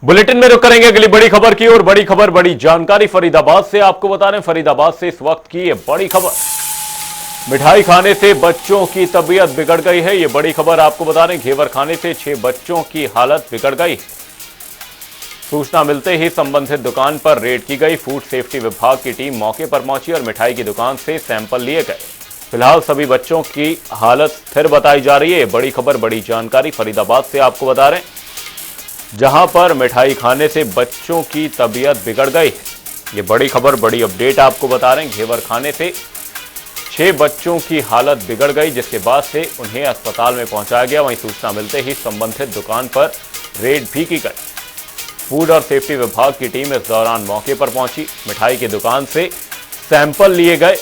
Bulletin में रुक करेंगे अगली बड़ी खबर की और बड़ी खबर बड़ी जानकारी फरीदाबाद से आपको बता रहे हैं। फरीदाबाद से इस वक्त की ये बड़ी खबर, मिठाई खाने से बच्चों की तबीयत बिगड़ गई है। ये बड़ी खबर आपको बता रहे हैं, घेवर खाने से 6 बच्चों की हालत बिगड़ गई। सूचना मिलते ही संबंधित दुकान पर रेड की गई। फूड सेफ्टी विभाग की टीम मौके पर पहुंची और मिठाई की दुकान से सैंपल लिए गए। फिलहाल सभी बच्चों की हालत स्थिर बताई जा रही है। बड़ी खबर बड़ी जानकारी फरीदाबाद से आपको बता रहे हैं, जहां पर मिठाई खाने से बच्चों की तबीयत बिगड़ गई है। ये बड़ी खबर बड़ी अपडेट आपको बता रहे हैं। घेवर खाने से 6 बच्चों की हालत बिगड़ गई, जिसके बाद से उन्हें अस्पताल में पहुंचाया गया। वहीं सूचना मिलते ही संबंधित दुकान पर रेड भी की गई। फूड और सेफ्टी विभाग की टीम इस दौरान मौके पर पहुंची। मिठाई की दुकान से सैंपल लिए गए।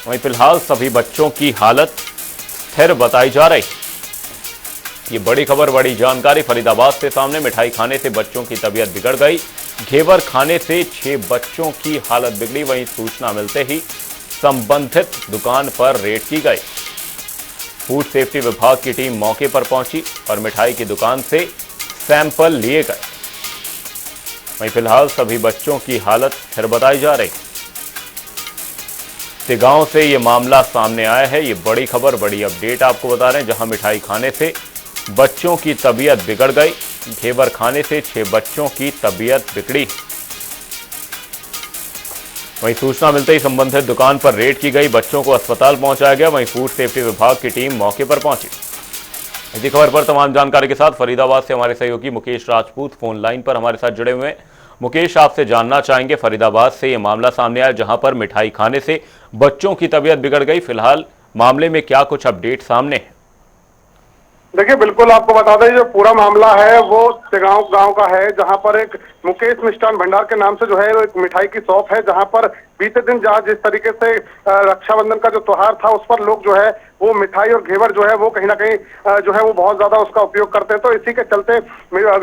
वहीं फिलहाल सभी बच्चों की हालत स्थिर बताई जा रही। ये बड़ी खबर बड़ी जानकारी फरीदाबाद से सामने। मिठाई खाने से बच्चों की तबीयत बिगड़ गई। घेवर खाने से 6 बच्चों की हालत बिगड़ी। वहीं सूचना मिलते ही संबंधित दुकान पर रेड की गई। फूड सेफ्टी विभाग की टीम मौके पर पहुंची और मिठाई की दुकान से सैंपल लिए गए। वहीं फिलहाल सभी बच्चों की हालत स्थिर बताई जा रही। गांव से ये मामला सामने आया है। ये बड़ी खबर बड़ी अपडेट आपको बता रहे हैं, जहां मिठाई खाने से बच्चों की तबीयत बिगड़ गई। घेवर खाने से 6 बच्चों की तबीयत बिगड़ी। वहीं सूचना मिलते ही संबंधित दुकान पर रेड की गई। बच्चों को अस्पताल पहुंचाया गया। वहीं फूड सेफ्टी विभाग की टीम मौके पर पहुंची। इसी खबर पर तमाम जानकारी के साथ फरीदाबाद से हमारे सहयोगी मुकेश राजपूत फोन लाइन पर हमारे साथ जुड़े हुए हैं। मुकेश, आपसे जानना चाहेंगे, फरीदाबाद से यह मामला सामने आया जहां पर मिठाई खाने से बच्चों की तबीयत बिगड़ गई। फिलहाल मामले में क्या कुछ अपडेट सामने है? देखिए, बिल्कुल आपको बता दें, जो पूरा मामला है वो गांव का है, जहां पर एक मुकेश मिष्ठान भंडार के नाम से जो है एक मिठाई की शॉप है, जहां पर बीते दिन जहां जिस तरीके से रक्षाबंधन का जो त्योहार था उस पर लोग जो है वो मिठाई और घेवर जो है वो कहीं ना कहीं जो है वो बहुत ज्यादा उसका उपयोग करते हैं। तो इसी के चलते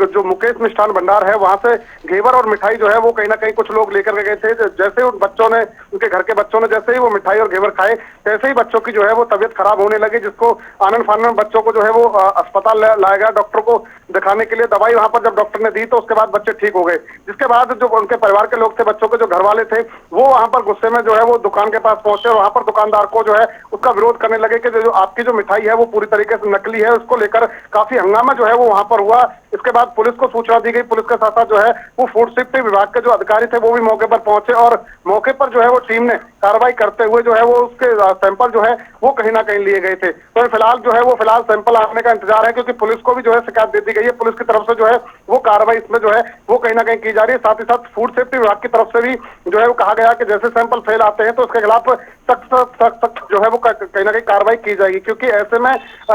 जो मुकेश मिष्ठान भंडार है वहां से घेवर और मिठाई जो है वो कहीं ना कहीं कुछ लोग लेकर के गए थे। जैसे उन बच्चों ने, उनके घर के बच्चों ने जैसे ही वो मिठाई और घेवर खाए, तैसे ही बच्चों की जो है वो तबियत खराब होने लगी, जिसको आनंद फानन बच्चों को जो है वो अस्पताल लाया गया डॉक्टर को दिखाने के लिए। दवाई वहां पर जब डॉक्टर ने दी तो उसके बाद बच्चे ठीक हो गए। जिसके बाद जो उनके परिवार के लोग थे, बच्चों के जो घर वाले थे, वो वहां पर गुस्से में जो है वो दुकान के पास पहुंचे और वहां पर दुकानदार को जो है उसका विरोध करने लगे कि जो आपकी जो मिठाई है वो पूरी तरीके से नकली है। उसको लेकर काफी हंगामा जो है वो वहां पर हुआ। इसके बाद पुलिस को सूचना दी गई। पुलिस के साथ साथ जो है वो फूड सेफ्टी विभाग के जो अधिकारी थे वो भी मौके पर पहुंचे और मौके पर जो है वो टीम ने कार्रवाई करते हुए जो है वो उसके सैंपल जो है वो कहीं ना कहीं लिए गए थे। तो फिलहाल जो है वो सैंपल आने का इंतजार है, क्योंकि पुलिस को भी जो है शिकायत दे दी गई है। पुलिस की तरफ से जो है वो कार्रवाई इसमें जो है वो कहीं ना कहीं की जा रही है। साथ ही साथ फूड सेफ्टी विभाग की तरफ से भी जो है वो कहा गया कि जैसे सैंपल फेल आते हैं तो उसके खिलाफ सख्त जो है वो कहीं ना कहीं कार्रवाई की जाएगी, क्योंकि ऐसे में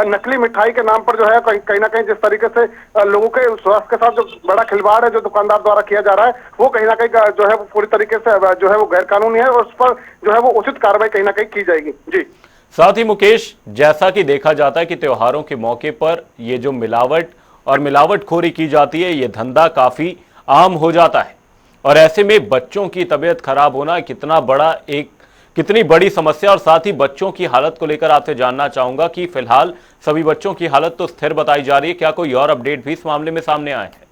नकली मिठाई के नाम पर जो है कहीं ना कहीं जिस तरीके से लोगों के स्वास्थ्य के साथ जो बड़ा खिलवाड़ है जो दुकानदार द्वारा किया जा रहा है वो कहीं ना कहीं जो है वो पूरी तरीके से जो है वो गैर कानूनी है और उस पर जो है वो उचित कार्रवाई कहीं ना कहीं की जाएगी। जी, साथ ही मुकेश, जैसा कि देखा जाता है कि त्योहारों के मौके पर ये जो मिलावट और मिलावटखोरी की जाती है, ये धंधा काफी आम हो जाता है और ऐसे में बच्चों की तबीयत खराब होना कितनी बड़ी समस्या। और साथ ही बच्चों की हालत को लेकर आपसे जानना चाहूंगा कि फिलहाल सभी बच्चों की हालत तो स्थिर बताई जा रही है, क्या कोई और अपडेट भी इस मामले में सामने आए हैं?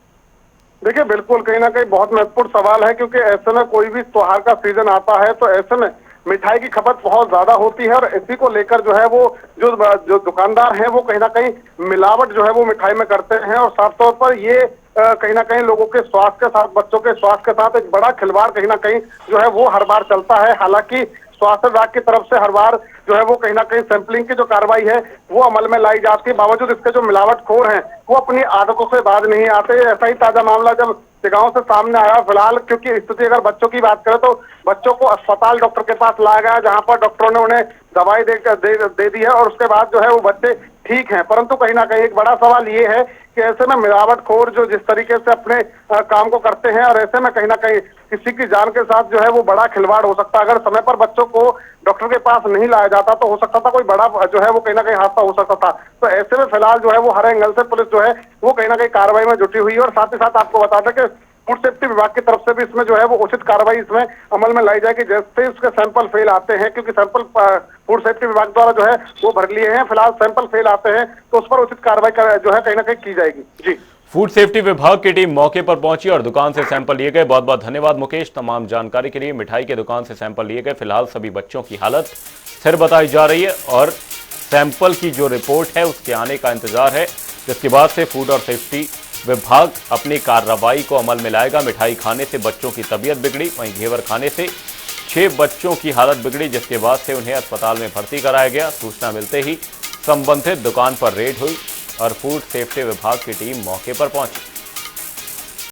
देखिए, बिल्कुल कहीं ना कहीं बहुत महत्वपूर्ण सवाल है, क्योंकि ऐसे में कोई भी त्योहार का सीजन आता है तो ऐसे में मिठाई की खपत बहुत ज्यादा होती है और इसी को लेकर जो है वो जो दुकानदार हैं वो कहीं ना कहीं मिलावट जो है वो मिठाई में करते हैं और साफ तौर पर ये कहीं ना कहीं लोगों के स्वास्थ्य के साथ, बच्चों के स्वास्थ्य के साथ एक बड़ा खिलवाड़ कहीं ना कहीं जो है वो हर बार चलता है। हालांकि स्वास्थ्य विभाग की तरफ से हर बार जो है वो कहीं ना कहीं सैंपलिंग की जो कार्रवाई है वो अमल में लाई जाती है, बावजूद इसके जो मिलावटखोर हैं वो अपनी आदतों से बाज नहीं आते। ऐसा ही ताजा मामला जब गांव से सामने आया। फिलहाल क्योंकि स्थिति अगर बच्चों की बात करें तो बच्चों को अस्पताल डॉक्टर के पास लाया गया, जहां पर डॉक्टरों ने उन्हें दवाई दे दी है और उसके बाद जो है वो बच्चे ठीक हैं। परंतु कहीं ना कहीं एक बड़ा सवाल ये है कि ऐसे में मिलावटखोर जो जिस तरीके से अपने काम को करते हैं और ऐसे में कहीं ना कहीं किसी की जान के साथ जो है वो बड़ा खिलवाड़ हो सकता है। अगर समय पर बच्चों को डॉक्टर के पास नहीं लाया जाता तो हो सकता था कोई बड़ा जो है वो कहीं ना कहीं हादसा हो सकता था। तो ऐसे में फिलहाल जो है वो हर एंगल से पुलिस जो है वो कहीं ना कहीं कार्रवाई में जुटी हुई है और साथ ही साथ आपको बता दें कि फूड सेफ्टी विभाग की तरफ से भी इसमें जो है वो उचित कार्रवाई इसमें अमल में लाई जाएगी जैसे ही उसके सैंपल फेल आते हैं, क्योंकि सैंपल फूड सेफ्टी विभाग द्वारा जो है वो भर लिए हैं। फिलहाल सैंपल फेल आते हैं तो उस पर उचित कार्रवाई जो है कहीं ना कहीं की जाएगी। जी, फूड सेफ्टी विभाग की टीम मौके पर पहुंची और दुकान से सैंपल लिए गए। बहुत बहुत धन्यवाद मुकेश तमाम जानकारी के लिए। मिठाई के दुकान से सैंपल लिए गए। फिलहाल सभी बच्चों की हालत स्थिर बताई जा रही है और सैंपल की जो रिपोर्ट है उसके आने का इंतजार है, जिसके बाद से फूड और सेफ्टी विभाग अपनी कार्रवाई को अमल में लाएगा। मिठाई खाने से बच्चों की तबीयत बिगड़ी, वहीं घेवर खाने से 6 बच्चों की हालत बिगड़ी, जिसके बाद से उन्हें अस्पताल में भर्ती कराया गया। सूचना मिलते ही संबंधित दुकान पर रेड हुई और फूड सेफ्टी विभाग की टीम मौके पर पहुंची।